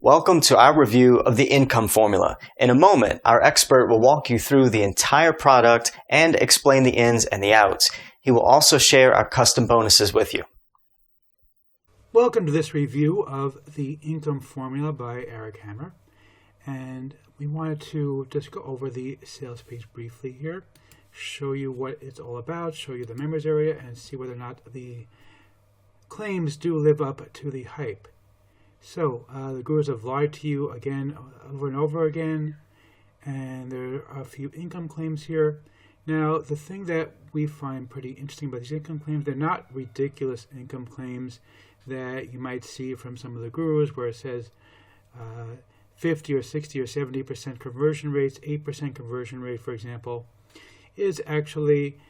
Welcome to our review of the income formula. In a moment, our expert will walk you through the entire product and explain the ins and the outs. He will also share our custom bonuses with you. Welcome to this review of the income formula by Eric Hammer. And we wanted to just go over the sales page briefly here, show you what it's all about, show you the members area, and see whether or not the claims do live up to the hype. So the gurus have lied to you again, over and over again, and there are a few income claims here. Now, the thing that we find pretty interesting about these income claims, they're not ridiculous income claims that you might see from some of the gurus where it says 50 or 60 or 70% conversion rates, 8% conversion rate, for example, is actually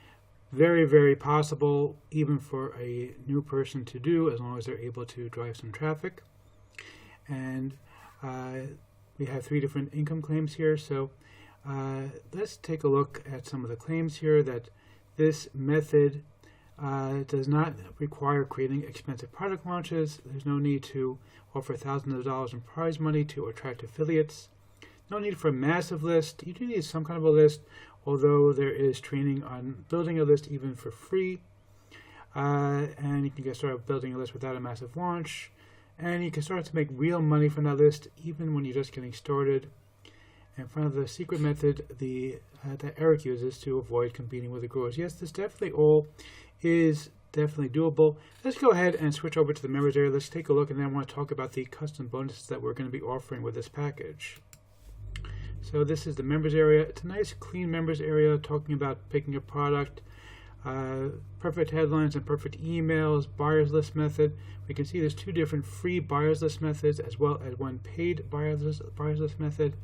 very, very possible even for a new person to do as long as they're able to drive some traffic. And we have three different income claims here. So let's take a look at some of the claims here. That this method does not require creating expensive product launches. There's no need to offer thousands of dollars in prize money to attract affiliates. No need for a massive list. You do need some kind of a list, although there is training on building a list even for free. And you can get started building a list without a massive launch. And you can start to make real money from that list even when you're just getting started. And finally, the secret method that Eric uses to avoid competing with the growers. Yes, this definitely all is definitely doable. Let's go ahead and switch over to the members area. Let's take a look, and then I want to talk about the custom bonuses that we're going to be offering with this package. So this is the members area. It's a nice clean members area talking about picking a product, perfect headlines and perfect emails, buyer's list method. We can see there's two different free buyer's list methods as well as one paid buyer's list method.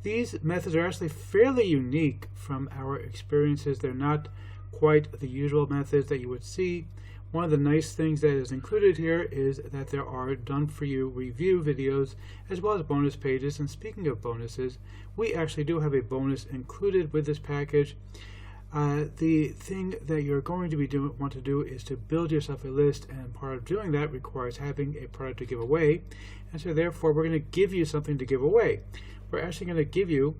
These methods are actually fairly unique from our experiences. They're not quite the usual methods that you would see. One of the nice things that is included here is that there are done-for-you review videos as well as bonus pages. And speaking of bonuses, we actually do have a bonus included with this package. The thing that you're going to want to do is to build yourself a list, and part of doing that requires having a product to give away. And so therefore, we're going to give you something to give away. We're actually going to give you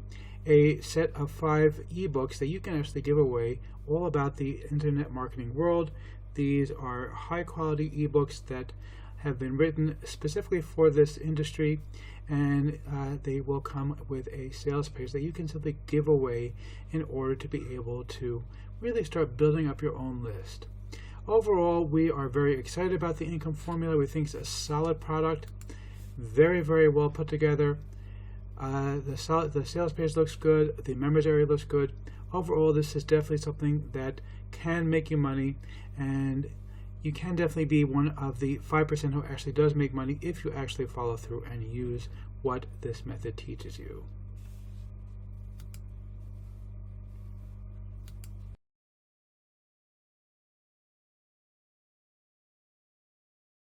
a set of 5 ebooks that you can actually give away all about the internet marketing world. These are high quality ebooks that have been written specifically for this industry, and they will come with a sales page that you can simply give away in order to be able to really start building up your own list. Overall, we are very excited about the income formula. We think it's a solid product, very, very well put together. The sales page looks good. The members area looks good. Overall, this is definitely something that can make you money, and you can definitely be one of the 5% who actually does make money if you actually follow through and use what this method teaches you.